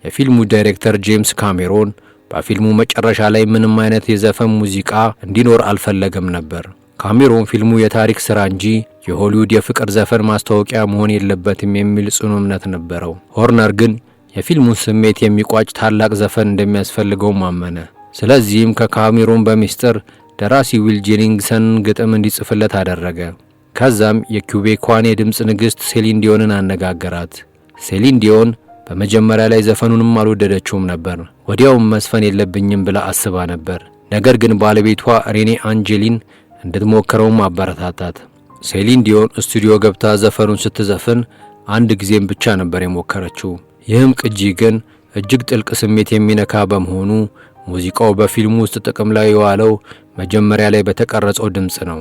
የፊልሙ ዳይሬክተር ጄምስ ካሜሮን በፊልሙ መጨረሻ ላይ ምንም አይነት የዘፈን ሙዚቃ እንዲኖር አልፈለገም ነበር። ካሜሮን ፊልሙ የታሪክ ስራ እንጂ የሆሊውድ የፍቅር ዘፈን ማስታወቂያ መሆን የለበትም የሚል ጽኑ እምነት ነበረው። ሆርነር ግን የፊልሙን ስሜት የሚቋጭ ታላቅ ዘፈን እንደሚያስፈልገው አመነ። ስለዚህም ከካሜሮን በሚስጥር ደራሲ ዊል ጄኒንግሰን ግጥም እንዲጽፍለት አደረገ። ከዛም የኩቤኳን የድምጽ ንግስት ሴሊን ዲዮንን አነጋገራት። ሴሊን ዲዮን በመጀመሪያ ላይ ዘፈኑንም አልወደደችውም ነበር። ወዲያውም መስፈን የለብኝም ብላ አስባ ነበር። ነገር ግን ባለቤቷ ሬኔ አንጀሊን እንድትሞክረውም አበረታታት። ሴሊን ዲዮን ስቱዲዮ ገብታ ዘፈኑን ስትዘፍን አንድ ጊዜም ብቻ ነበር የሞከረችው። ይህም ቅጂ ግን እጅግ ጥልቅ ስሜት የሚነካ በመሆኑ ሙዚቃው በፊልሙ ውስጥ ጥቅም ላይ የዋለው መጀመሪያ ላይ በተቀረጸው ድምጽ ነው።